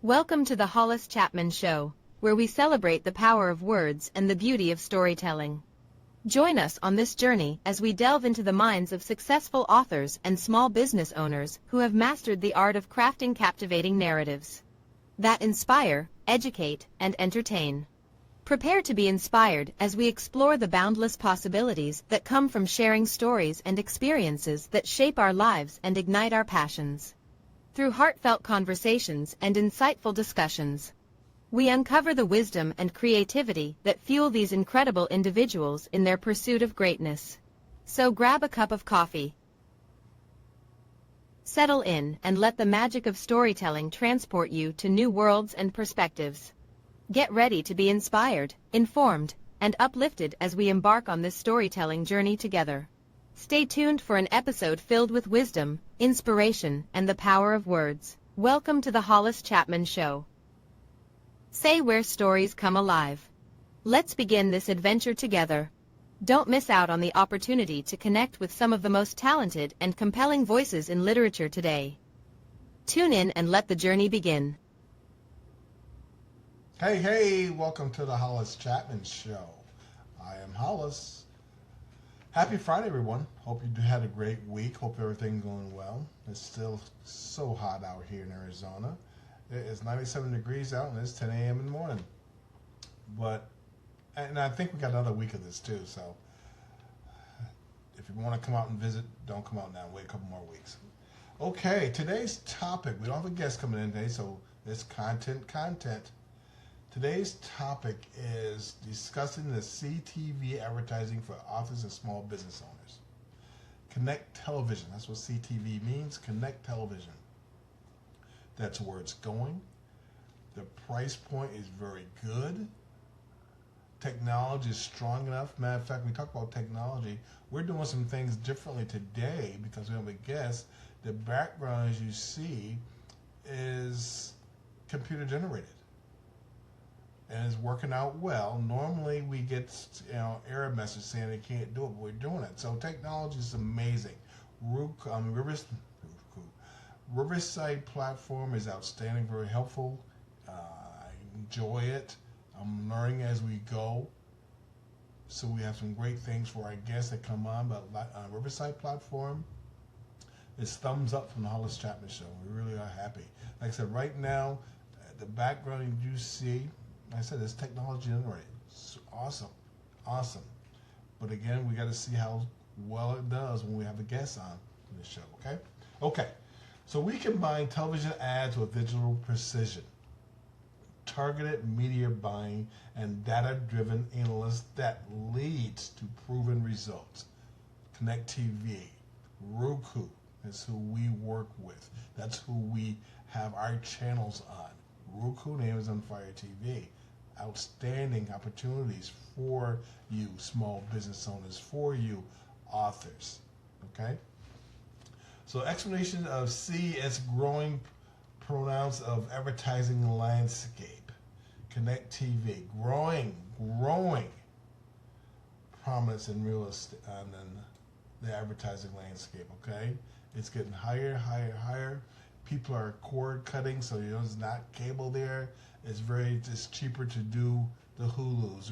Welcome to the Hollis Chapman Show, where we celebrate the power of words and the beauty of storytelling. Join us on this journey as we delve into the minds of successful authors and small business owners who have mastered the art of crafting captivating narratives that inspire, educate, and entertain. Prepare to be inspired as we explore the boundless possibilities that come from sharing stories and experiences that shape our lives and ignite our passions. Through heartfelt conversations and insightful discussions, we uncover the wisdom and creativity that fuel these incredible individuals in their pursuit of greatness. So grab a cup of coffee, settle in, and let the magic of storytelling transport you to new worlds and perspectives. Get ready to be inspired, informed, and uplifted as we embark on this storytelling journey together. Stay tuned for an episode filled with wisdom, inspiration, and the power of words. Welcome to the Hollis Chapman Show. Say where stories come alive. Let's begin this adventure together. Don't miss out on the opportunity to connect with some of the most talented and compelling voices in literature today. Tune in and let the journey begin. Hey, welcome to the Hollis Chapman Show. I am Hollis. Happy Friday, everyone. Hope you had a great week. Hope everything's going well. It's still so hot out here in Arizona. It is 97 degrees out, and it's 10 a.m. in the morning. And I think we got another week of this too, so if you want to come out and visit, don't come out now. Wait a couple more weeks. Okay, today's topic, we don't have a guest coming in today, so it's content. Today's topic is discussing the CTV advertising for authors and small business owners. Connect television, that's what CTV means, connect television. That's where it's going. The price point is very good. Technology is strong enough. Matter of fact, we talk about technology. We're doing some things differently today because we have a guest. The background, as you see, is computer generated. And it's working out well. Normally we get error message saying they can't do it, but we're doing it. So technology is amazing. Riverside platform is outstanding, very helpful. I enjoy it. I'm learning as we go. So we have some great things for our guests that come on. But Riverside platform is thumbs up from the Hollis Chapman Show. We really are happy. Like I said, right now, the background you see, like I said, it's technology generated. It's awesome. But again, we got to see how well it does when we have a guest on the show, Okay. So we combine television ads with digital precision, targeted media buying, and data-driven analysis that leads to proven results. Connect TV, Roku is who we work with. That's who we have our channels on. Roku and Amazon Fire TV. Outstanding opportunities for you small business owners, for you authors. Okay? So explanation of C as growing pronouns of advertising landscape. Connect TV. Growing prominence in real estate and then the advertising landscape, okay? It's getting higher. People are cord cutting, so it's not cable there. It's cheaper to do the Hulus,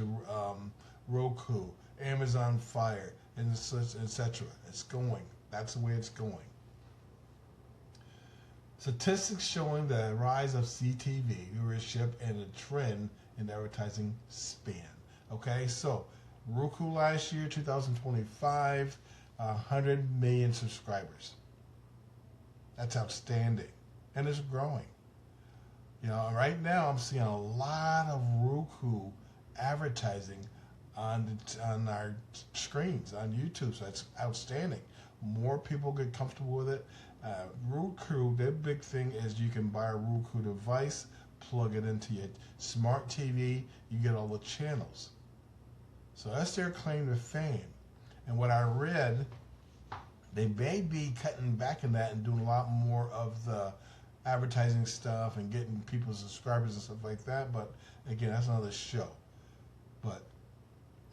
Roku, Amazon Fire, and etc. It's going. That's the way it's going. Statistics showing the rise of CTV viewership and a trend in advertising span. Okay, so Roku last year, 2025, 100 million subscribers. That's outstanding, and it's growing. Right now I'm seeing a lot of Roku advertising on our screens on YouTube, so that's outstanding. More people get comfortable with it. Roku, their big thing is you can buy a Roku device, plug it into your smart TV, you get all the channels. So that's their claim to fame. And what I read, they may be cutting back in that and doing a lot more of the advertising stuff and getting people subscribers and stuff like that. But again, that's another show. But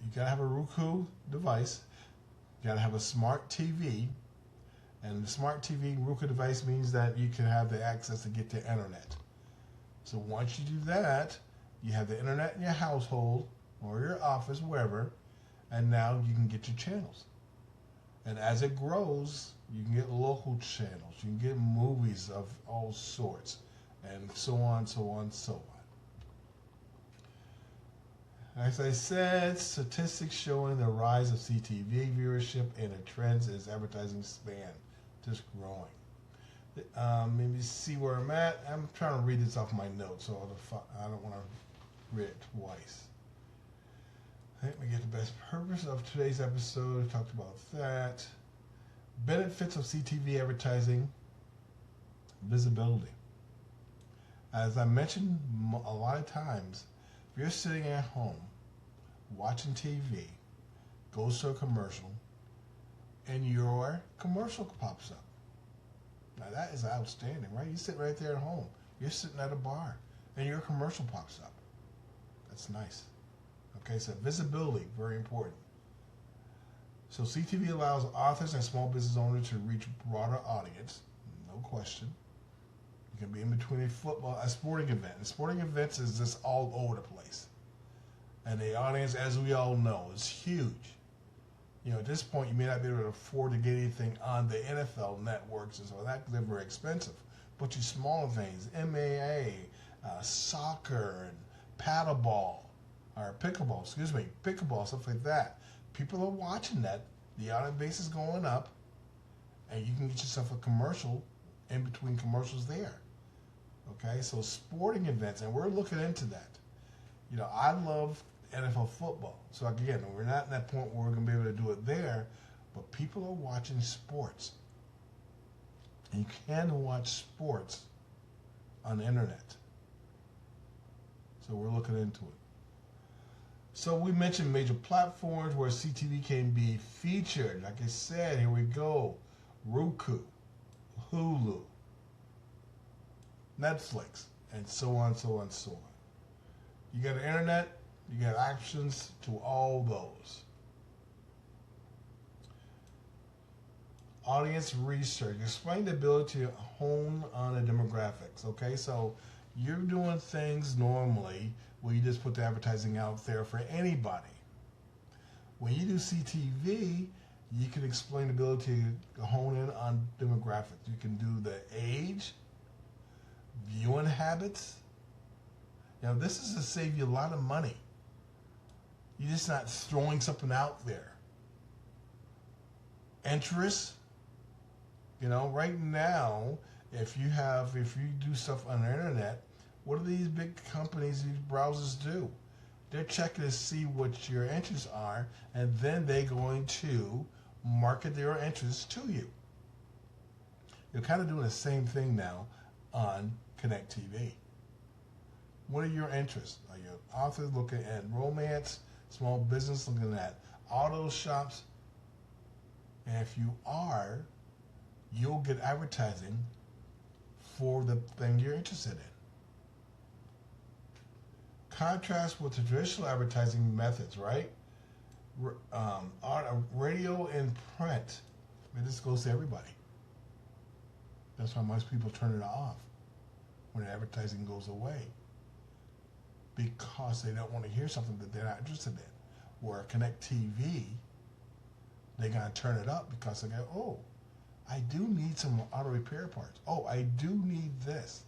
you gotta have a Roku device. You gotta have a smart TV. And the smart TV Roku device means that you can have the access to get the internet. So once you do that, you have the internet in your household or your office, wherever, and now you can get your channels. And as it grows, you can get local channels. You can get movies of all sorts, and so on, so on, so on. As I said, statistics showing the rise of CTV viewership and the trends is advertising span just growing. Let me see where I'm at. I'm trying to read this off my notes, so I don't want to read it twice. Let me get the best purpose of today's episode. I talked about that. Benefits of CTV advertising, visibility. As I mentioned a lot of times, if you're sitting at home watching TV, goes to a commercial, and your commercial pops up. Now that is outstanding, right? You sit right there at home. You're sitting at a bar, and your commercial pops up. That's nice. Okay, so visibility, very important. So CTV allows authors and small business owners to reach a broader audience, no question. You can be in between a sporting event. And sporting events is just all over the place. And the audience, as we all know, is huge. You know, at this point, you may not be able to afford to get anything on the NFL networks and so on. They're very expensive. But your smaller things, MAA, soccer, and paddleball, or pickleball, stuff like that. People are watching that. The audience base is going up, and you can get yourself a commercial in between commercials there. Okay, so sporting events, and we're looking into that. You know, I love NFL football. So again, we're not in that point where we're going to be able to do it there, but people are watching sports. And you can watch sports on the internet. So we're looking into it. So we mentioned major platforms where CTV can be featured. Like I said, here we go. Roku, Hulu, Netflix, and so on, so on, so on. You got the internet, you got options to all those. Audience research. Explain the ability to hone on the demographics. Okay, so you're doing things normally where you just put the advertising out there for anybody. When you do CTV, you can explain the ability to hone in on demographics. You can do the age, viewing habits. You know, this is to save you a lot of money. You're just not throwing something out there. Interest. You know, right now, if you do stuff on the internet, what do these big companies, these browsers do? They're checking to see what your interests are, and then they're going to market their interests to you. You're kind of doing the same thing now on Connect TV. What are your interests? Are your authors looking at romance, small business looking at auto shops? And if you are, you'll get advertising for the thing you're interested in. Contrast with traditional advertising methods, right? Radio and print. I mean, this goes to everybody. That's why most people turn it off when advertising goes away, because they don't want to hear something that they're not interested in. Where Connect TV, they're going to turn it up because they go, oh, I do need some auto repair parts. Oh, I do need this.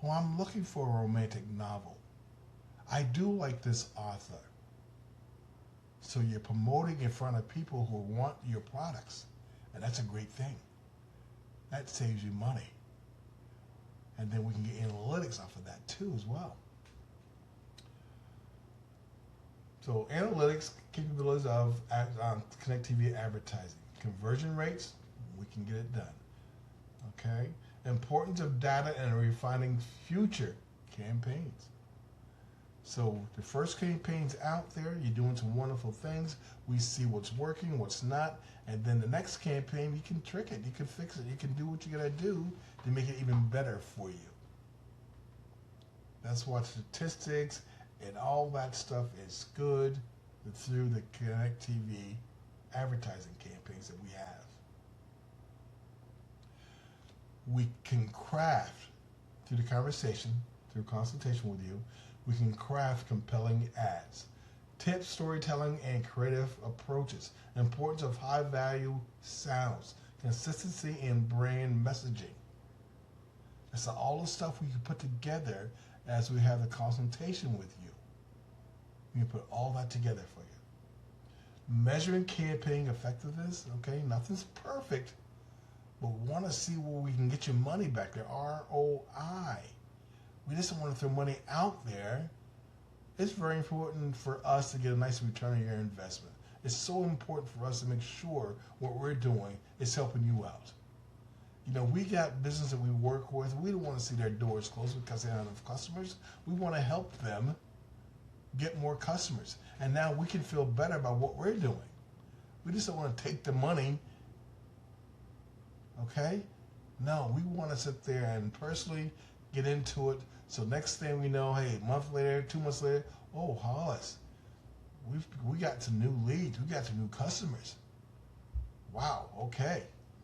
Oh, I'm looking for a romantic novel. I do like this author. So you're promoting in front of people who want your products. And that's a great thing. That saves you money. And then we can get analytics off of that too as well. So analytics capabilities of Connect TV advertising. Conversion rates, we can get it done. Okay? Importance of data and refining future campaigns. So the first campaign's out there, you're doing some wonderful things. We see what's working, what's not, and then the next campaign, you can trick it, you can fix it, you can do what you gotta do to make it even better for you. That's why statistics and all that stuff is good through the Connect TV advertising campaigns that we have. We can craft through the conversation, through consultation with you, we can craft compelling ads. Tips, storytelling, and creative approaches. Importance of high-value sounds. Consistency in brand messaging. That's all the stuff we can put together as we have the consultation with you. We can put all that together for you. Measuring campaign effectiveness. Okay, nothing's perfect, but we want to see where we can get your money back there. ROI. We just don't want to throw money out there. It's very important for us to get a nice return on your investment. It's so important for us to make sure what we're doing is helping you out. You know, we got business that we work with. We don't want to see their doors closed because they don't have enough customers. We want to help them get more customers. And now we can feel better about what we're doing. We just don't want to take the money. Okay? No, we want to sit there and personally get into it. So next thing we know, hey, a month later, 2 months later, oh, Hollis, we got some new leads. We got some new customers. Wow, okay.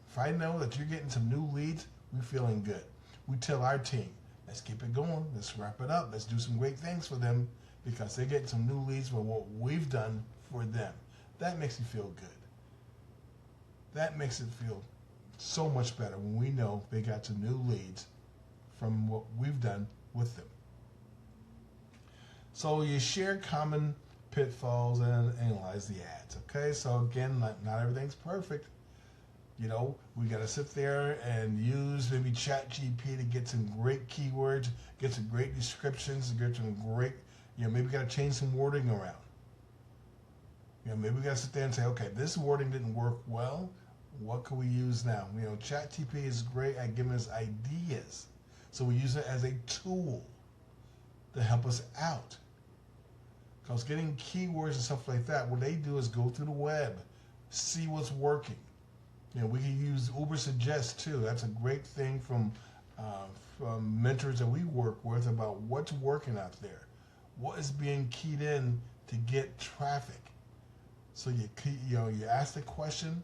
If I know that you're getting some new leads, we're feeling good. We tell our team, let's keep it going. Let's wrap it up. Let's do some great things for them because they're getting some new leads for what we've done for them. That makes you feel good. That makes it feel so much better when we know they got some new leads from what we've done with them. So you share common pitfalls and analyze the ads. Okay, so again, not everything's perfect. You know, we got to sit there and use maybe ChatGPT to get some great keywords, get some great descriptions, get some great, maybe we got to change some wording around. Maybe we got to sit there and say, okay, this wording didn't work well. What can we use now? ChatGPT is great at giving us ideas. So we use it as a tool to help us out. Because getting keywords and stuff like that, what they do is go through the web, see what's working. We can use Uber Suggest too. That's a great thing from mentors that we work with about what's working out there. What is being keyed in to get traffic. So you ask the question,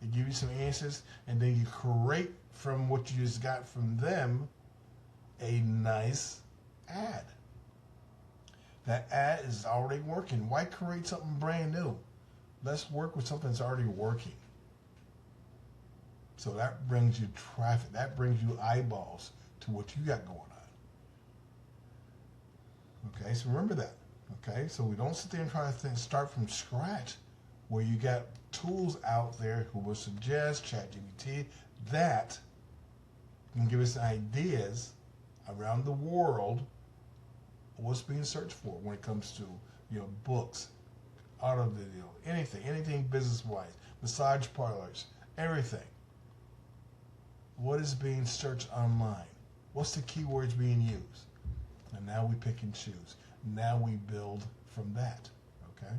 they give you some answers, and then you create from what you just got from them a nice ad. That ad is already working. Why create something brand new? Let's work with something that's already working. So that brings you traffic. That brings you eyeballs to what you got going on. Okay, so remember that. Okay, so we don't sit there and try to start from scratch where you got tools out there who will suggest ChatGPT that can give us ideas around the world of what's being searched for when it comes to books, auto video, anything business-wise, massage parlors, everything. What is being searched online? What's the keywords being used? And now we pick and choose. Now we build from that. Okay?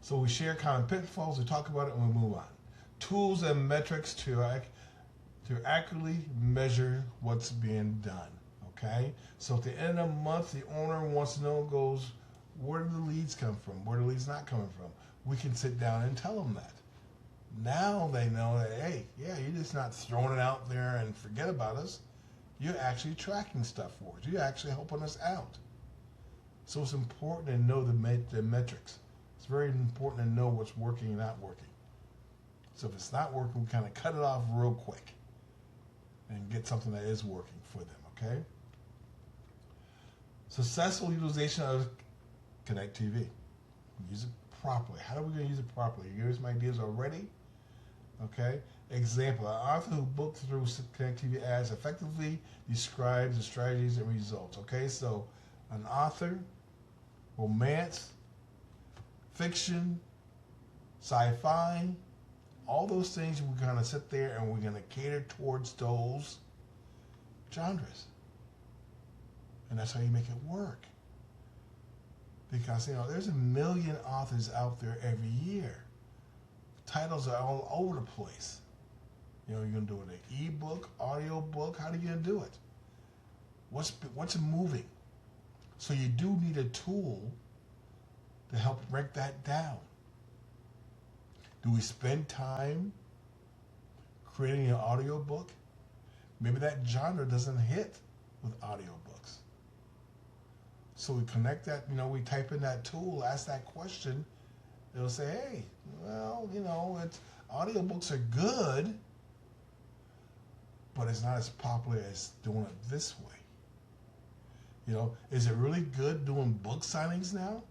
So we share common pitfalls, we talk about it, and we move on. Tools and metrics to accurately measure what's being done. Okay? So at the end of the month, the owner wants to know, where do the leads come from? Where do the leads not coming from? We can sit down and tell them that. Now they know that, hey, you're just not throwing it out there and forget about us. You're actually tracking stuff for us. You're actually helping us out. So it's important to know the metrics. It's very important to know what's working and not working. So if it's not working, we kind of cut it off real quick and get something that is working for them, okay? Successful utilization of Connect TV. Use it properly. How are we going to use it properly? You give us some ideas already? Okay? Example, an author who booked through Connect TV ads effectively describes the strategies and results. Okay? So, an author, romance, fiction, sci-fi, all those things, we're going to sit there and we're going to cater towards those genres. And that's how you make it work. Because, there's a million authors out there every year. Titles are all over the place. You're going to do it an ebook, audio book. How are you going to do it? What's moving? So you do need a tool to help break that down. Do we spend time creating an audio book? Maybe that genre doesn't hit with audiobooks. So we connect that, we type in that tool, ask that question. It'll say, hey, well, audiobooks are good, but it's not as popular as doing it this way. Is it really good doing book signings now?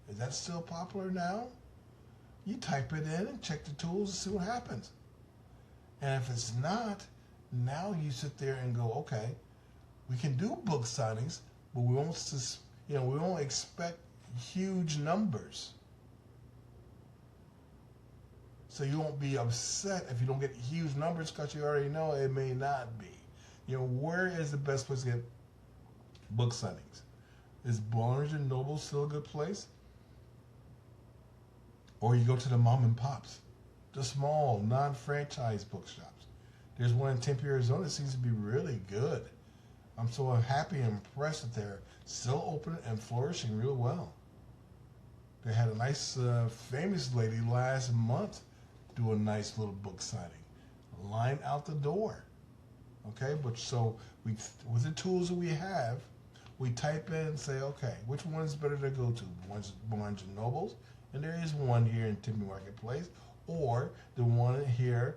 Is that still popular now? You type it in and check the tools and see what happens. And if it's not, now you sit there and go, okay, we can do book signings, but we won't expect huge numbers. So you won't be upset if you don't get huge numbers because you already know it may not be. Where is the best place to get book signings? Is Barnes & Noble still a good place? Or you go to the mom and pops, the small, non-franchise bookshops. There's one in Tempe, Arizona that seems to be really good. I'm so happy and impressed that they're still open and flourishing real well. They had a nice, famous lady last month do a nice little book signing. Line out the door. Okay, but so with the tools that we have, we type in and say, okay, which one is better to go to? Barnes & Nobles, and there is one here in Tempe Marketplace, or the one here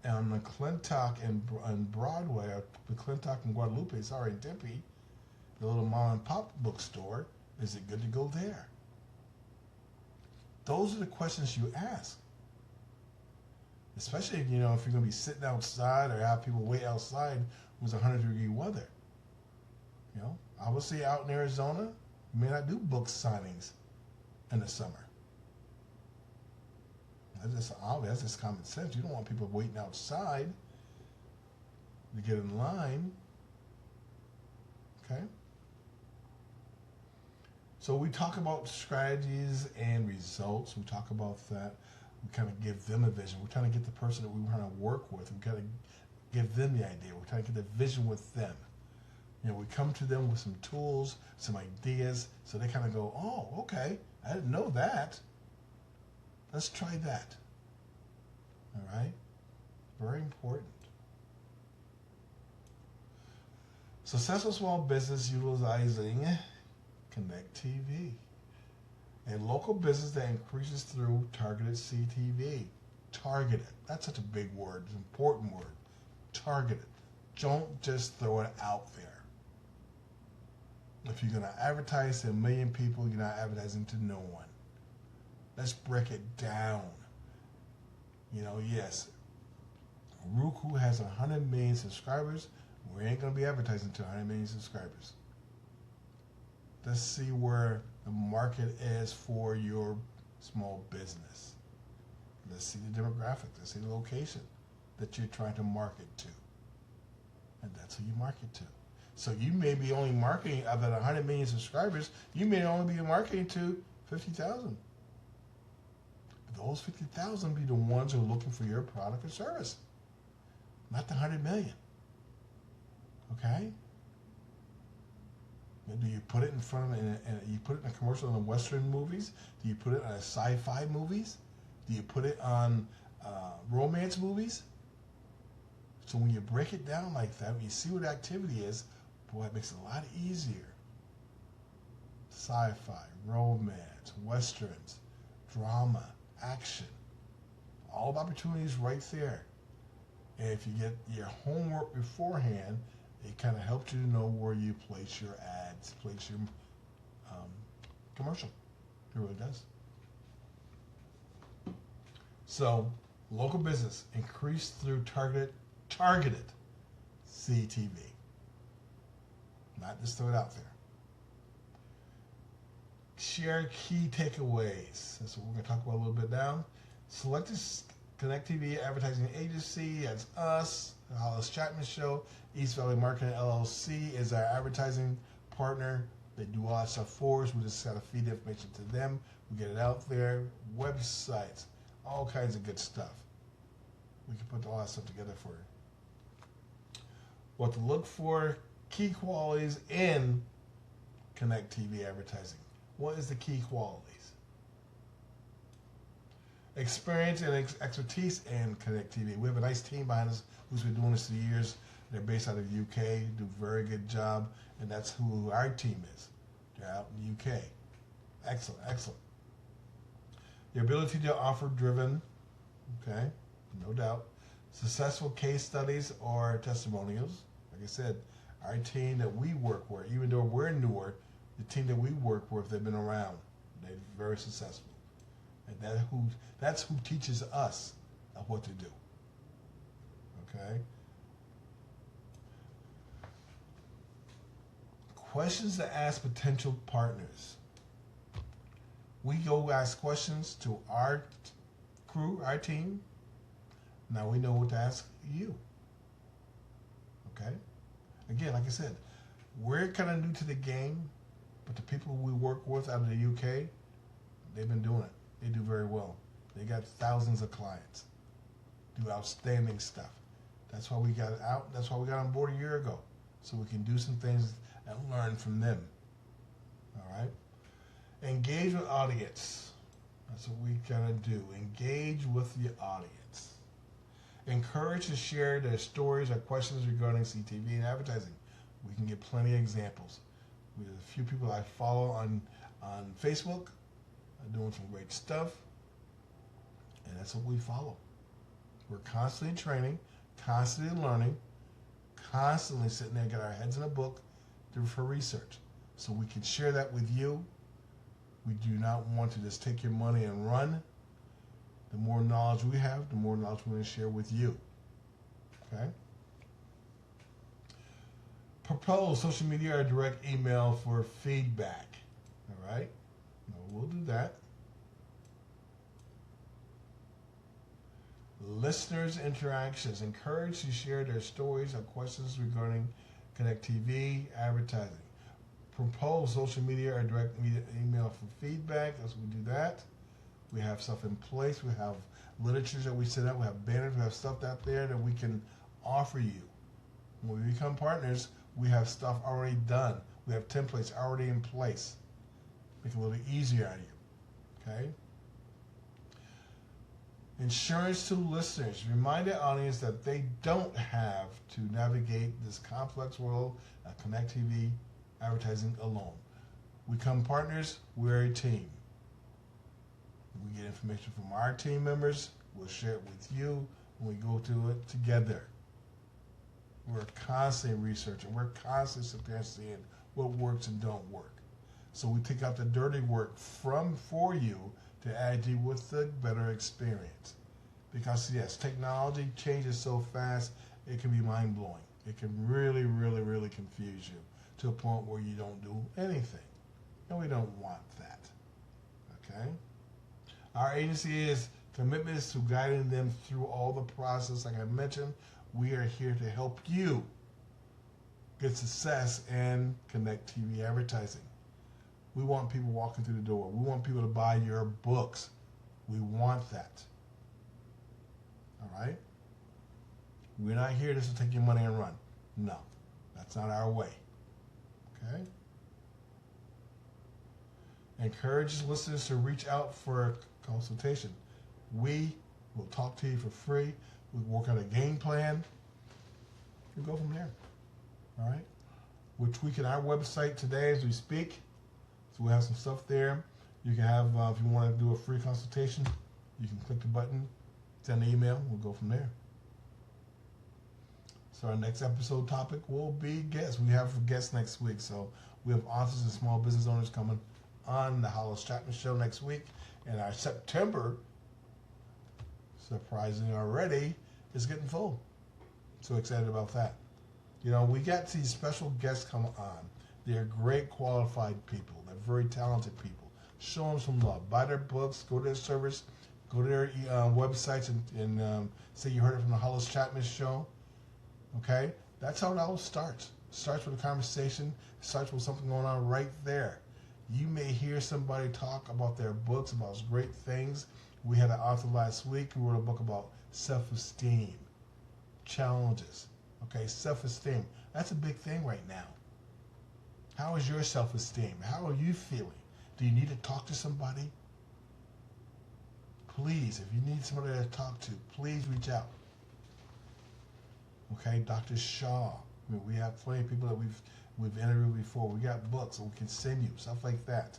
on McClintock and Broadway, or McClintock and Guadalupe, sorry, in Tempe, the little mom and pop bookstore. Is it good to go there? Those are the questions you ask. Especially, if you're going to be sitting outside or have people wait outside when it's 100-degree weather. Obviously out in Arizona, you may not do book signings in the summer. That's just obvious. That's just common sense. You don't want people waiting outside to get in line. Okay? So we talk about strategies and results. We talk about that. We kind of give them a vision. We're trying to get the person that we want to work with. We kind of give them the idea. We're trying to get the vision with them. We come to them with some tools, some ideas, so they kind of go, oh, okay, I didn't know that. Let's try that. All right? Very important. Successful small business utilizing Connect TV. A local business that increases through targeted CTV. Targeted. That's such a big word. It's an important word. Targeted. Don't just throw it out there. If you're going to advertise to 1 million people, you're not advertising to no one. Let's break it down. Yes, Roku has 100 million subscribers. We ain't going to be advertising to 100 million subscribers. Let's see where the market is for your small business. Let's see the demographic. Let's see the location that you're trying to market to. And that's who you market to. So you may be only marketing, out of 100 million subscribers, you may only be marketing to 50,000. But those 50,000 be the ones who are looking for your product or service, not the 100 million. Okay? Do you put it in front of, and you put it in a commercial in the Western movies? Do you put it on sci-fi movies? Do you put it on romance movies? So when you break it down like that, when you see what activity is, boy, it makes it a lot easier. Sci-fi, romance, westerns, drama, action. All the opportunities right there. And if you get your homework beforehand, it kind of helps you to know where you place your ads, place your commercial. It really does. So, local business increased through targeted CTV. Not just throw it out there. Share key takeaways. That's what we're going to talk about a little bit now. Select this Connect TV Advertising Agency. That's us. The Hollis Chapman Show. East Valley Marketing LLC is our advertising partner. They do all that stuff for us. We just got to feed the information to them. We get it out there. Websites. All kinds of good stuff. We can put all that stuff together for you. What to look for. Key qualities in Connect TV advertising. What is the key qualities? Experience and expertise in Connect TV. We have a nice team behind us who's been doing this for years. They're based out of the UK, do a very good job, and that's who our team is. They're out in the UK. Excellent, excellent. The ability to offer driven, okay, no doubt. Successful case studies or testimonials. Like I said, our team that we work with, even though we're newer, the team that we work with, they've been around. They're very successful. And that's who teaches us what to do. Okay? Questions to ask potential partners. We go ask questions to our crew, our team. Now we know what to ask you. Okay? Again, like I said, we're kind of new to the game, but the people we work with out of the UK, they've been doing it. They do very well. They got thousands of clients. Do outstanding stuff. That's why we got out. That's why we got on board a year ago. So we can do some things and learn from them. All right? Engage with audience. That's what we gotta do. Engage with the audience. Encourage to share their stories or questions regarding CTV and advertising. We can get plenty of examples. We have a few people I follow on Facebook are doing some great stuff, and that's what we follow. We're constantly training, constantly learning, constantly sitting there, get our heads in a book for research, so we can share that with you. We do not want to just take your money and run. The more knowledge we have, the more knowledge we're going to share with you. Okay? Propose social media or direct email for feedback. All right? No, we'll do that. Listeners' interactions. Encourage to share their stories or questions regarding Connect TV advertising. Propose social media or direct media email for feedback. That's when we do that. We have stuff in place. We have literature that we set up. We have banners. We have stuff out there that we can offer you. When we become partners, we have stuff already done. We have templates already in place. Make it a little easier on you. Okay? Insurance to listeners. Remind the audience that they don't have to navigate this complex world of Connect TV advertising alone. We become partners. We're a team. We get information from our team members. We'll share it with you when we go through it together. We're constantly researching. We're constantly sitting there seeing what works and don't work. So we take out the dirty work for you to add you with the better experience. Because yes, technology changes so fast, it can be mind-blowing. It can really, really, really confuse you to a point where you don't do anything. And we don't want that. Okay? Our agency is commitment to guiding them through all the process. Like I mentioned, we are here to help you get success in Connect TV advertising. We want people walking through the door. We want people to buy your books. We want that. All right? We're not here just to take your money and run. No, that's not our way. Okay? Encourage listeners to reach out for a consultation. We will talk to you for free. We work out a game plan. We go from there. All right? We're tweaking our website today as we speak. So we have some stuff there. You can have, if you want to do a free consultation, you can click the button, send an email, we'll go from there. So our next episode topic will be guests. We have guests next week. So we have authors and small business owners coming on the Hollis Chapman Show next week. And our September, surprisingly already, is getting full. So excited about that. You know, we got these special guests come on. They're great qualified people. They're very talented people. Show them some love. Buy their books. Go to their service. Go to their websites and say you heard it from the Hollis Chapman Show. Okay? That's how it all starts. It starts with a conversation. It starts with something going on right there. You may hear somebody talk about their books, about great things. We had an author last week who wrote a book about self-esteem, challenges. Okay? Self-esteem. That's a big thing right now. How is your self-esteem? How are you feeling? Do you need to talk to somebody? Please, if you need somebody to talk to, please reach out. Okay, Dr. Shaw. I mean, we have plenty of people that we've interviewed before. We got books that we can send you, stuff like that.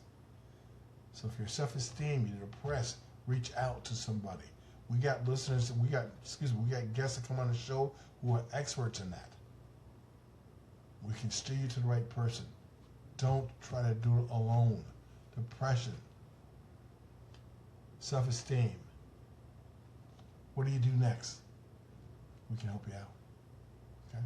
So if you're self-esteem, you're depressed, reach out to somebody. We got listeners, we got guests that come on the show who are experts in that. We can steer you to the right person. Don't try to do it alone. Depression, self-esteem. What do you do next? We can help you out. Okay?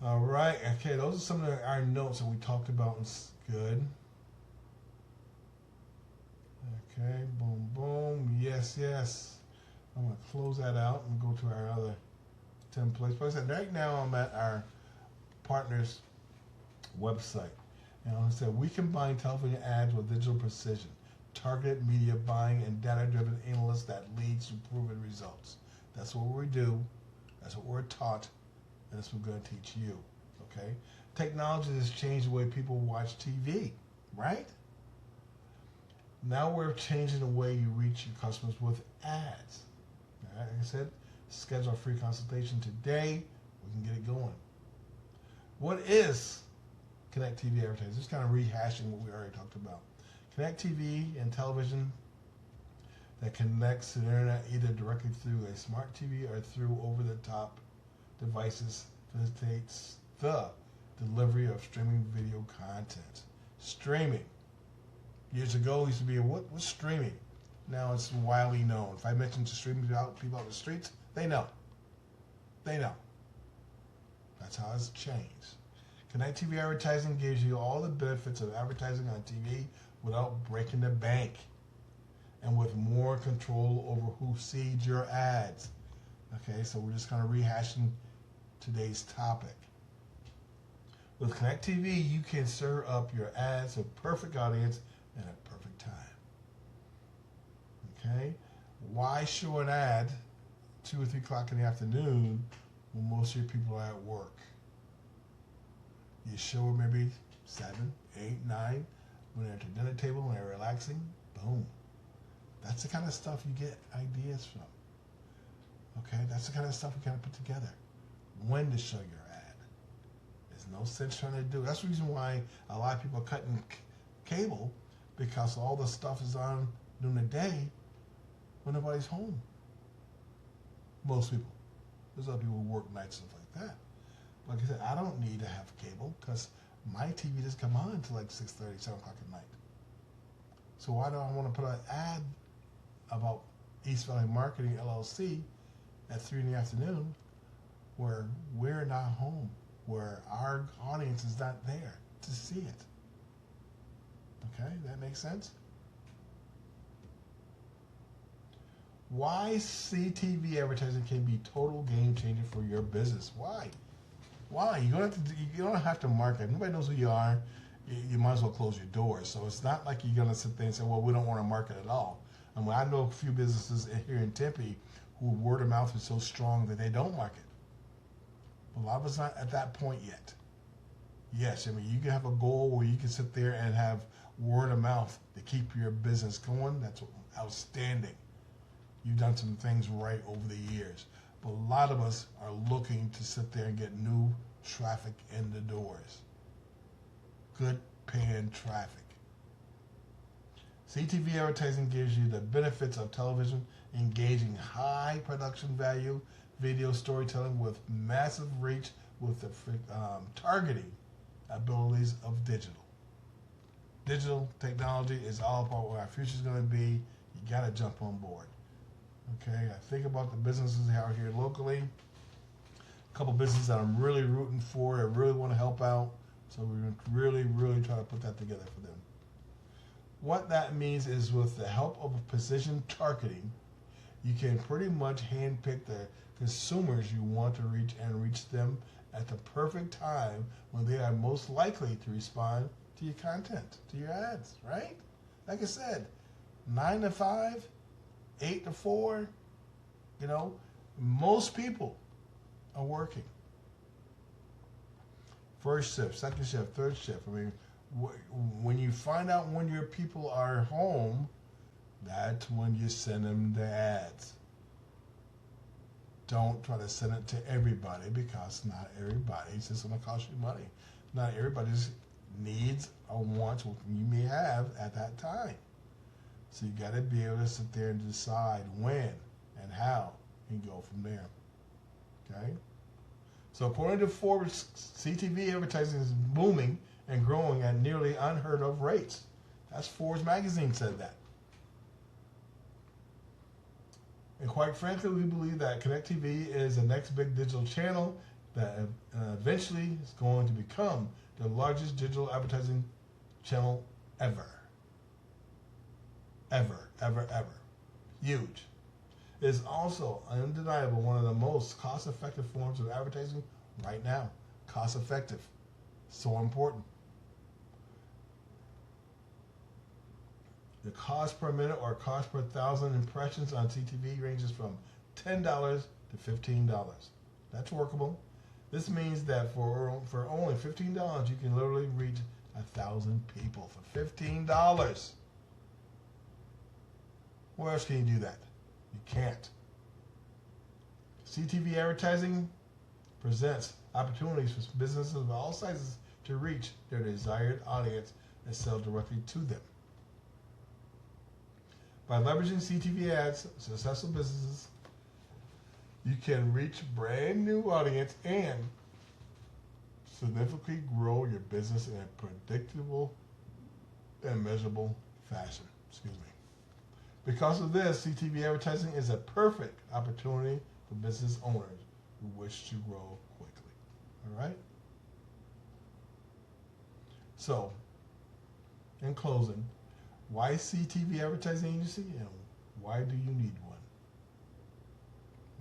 All right. Okay, those are some of our notes that we talked about. It's good. Okay, boom, boom. Yes, yes. I'm going to close that out and go to our other templates. But I said, right now I'm at our partner's website. And I said, we combine television ads with digital precision, targeted media buying, and data-driven analysis that leads to proven results. That's what we do. That's what we're taught. And that's what we're going to teach you. Okay? Technology has changed the way people watch TV, right? Now we're changing the way you reach your customers with ads. All right, like I said, schedule a free consultation today. We can get it going. What is Connect TV advertising? Just kind of rehashing what we already talked about. Connect TV and television that connects to the internet either directly through a smart TV or through over-the-top devices facilitates the delivery of streaming video content. Streaming. Years ago, it used to be, what's streaming? Now it's widely known. If I mention to streaming people out the streets, they know. They know. That's how it's changed. Connect TV advertising gives you all the benefits of advertising on TV without breaking the bank and with more control over who sees your ads. Okay, so we're just kind of rehashing today's topic. With Connect TV, you can serve up your ads to a perfect audience and a perfect time. Okay? Why show an ad 2 or 3 o'clock in the afternoon when most of your people are at work? You show it maybe 7, 8, 9 when they're at the dinner table, when they're relaxing. Boom. That's the kind of stuff you get ideas from. Okay? That's the kind of stuff we kind of put together. When to show your ad. There's no sense trying to do it. That's the reason why a lot of people are cutting cable, because all the stuff is on during the day when nobody's home. Most people. There's other people who work nights, stuff like that. Like I said, I don't need to have cable because my TV doesn't come on until like 6:30, 7 o'clock at night. So why do I want to put an ad about East Valley Marketing LLC at 3 in the afternoon where we're not home, where our audience is not there to see it? Okay, that makes sense? Why CTV advertising can be total game changer for your business? Why? Why? You don't have to market. Nobody knows who you are. You might as well close your doors. So it's not like you're gonna sit there and say, well, we don't want to market at all. I mean, I know a few businesses here in Tempe who word of mouth is so strong that they don't market. But a lot of us not at that point yet. Yes, I mean, you can have a goal where you can sit there and have word of mouth to keep your business going. That's outstanding. You've done some things right over the years. But a lot of us are looking to sit there and get new traffic in the doors. Good paying traffic. CTV advertising gives you the benefits of television, engaging high production value, video storytelling with massive reach with the targeting abilities of digital. Digital technology is all about where our future is going to be. You got to jump on board. Okay, I think about the businesses out here locally. A couple businesses that I'm really rooting for, that really want to help out. So we're really, really trying to put that together for them. What that means is with the help of precision targeting, you can pretty much handpick the consumers you want to reach and reach them at the perfect time when they are most likely to respond to your content, to your ads, right? Like I said, 9 to 5, 8 to 4, you know, most people are working. First shift, second shift, third shift. I mean, when you find out when your people are home, that when you send them the ads. Don't try to send it to everybody, because not everybody's just going to cost you money. Not everybody's needs or wants what you may have at that time. So you got to be able to sit there and decide when and how, and go from there. Okay? So according to Forbes, CTV advertising is booming and growing at nearly unheard of rates. That's Forbes magazine said that. And quite frankly, we believe that Connect TV is the next big digital channel that eventually is going to become the largest digital advertising channel ever. Ever, ever, ever. Huge. It is also undeniable one of the most cost-effective forms of advertising right now. Cost-effective. So important. The cost per minute or cost per 1,000 impressions on CTV ranges from $10 to $15. That's workable. This means that for only $15, you can literally reach 1,000 people for $15. Where else can you do that? You can't. CTV advertising presents opportunities for businesses of all sizes to reach their desired audience and sell directly to them. By leveraging CTV ads, successful businesses, you can reach brand new audience and significantly grow your business in a predictable and measurable fashion. Excuse me. Because of this, CTV advertising is a perfect opportunity for business owners who wish to grow quickly. All right? So, in closing, why CTV Advertising Agency, and why do you need one?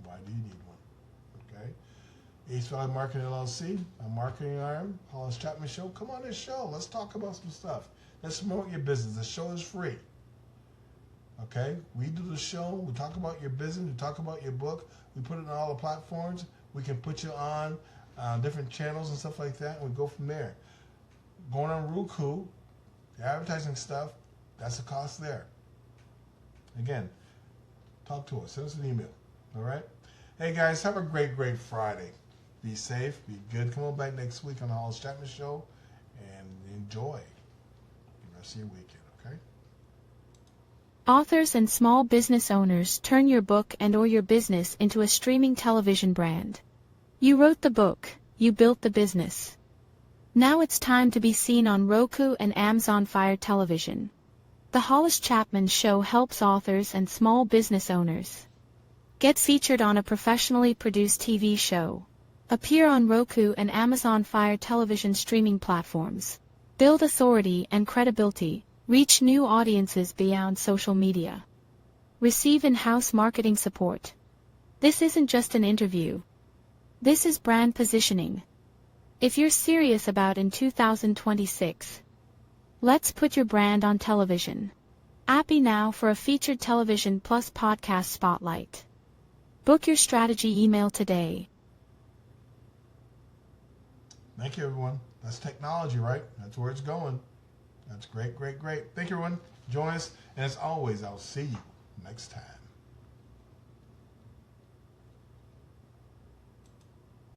Why do you need one? Okay? East Valley Marketing LLC, a marketing arm, Hollis Chapman Show. Come on this show. Let's talk about some stuff. Let's promote your business. The show is free. Okay? We do the show. We talk about your business. We talk about your book. We put it on all the platforms. We can put you on different channels and stuff like that, and we go from there. Going on Roku, the advertising stuff, that's the cost there. Again, talk to us. Send us an email. All right? Hey, guys, have a great, great Friday. Be safe. Be good. Come on back next week on the Hollis Chapman Show and enjoy the rest of your weekend, okay? Authors and small business owners, turn your book and or your business into a streaming television brand. You wrote the book. You built the business. Now it's time to be seen on Roku and Amazon Fire Television. The Hollis Chapman Show helps authors and small business owners get featured on a professionally produced TV show, appear on Roku and Amazon Fire Television streaming platforms, build authority and credibility, reach new audiences beyond social media, receive in-house marketing support. This isn't just an interview. This is brand positioning. If you're serious about in 2026, let's put your brand on television. Appy now for a featured television plus podcast spotlight. Book your strategy email today. Thank you, everyone. That's technology, right? That's where it's going. That's great, great, great. Thank you, everyone. Join us. And as always, I'll see you next time.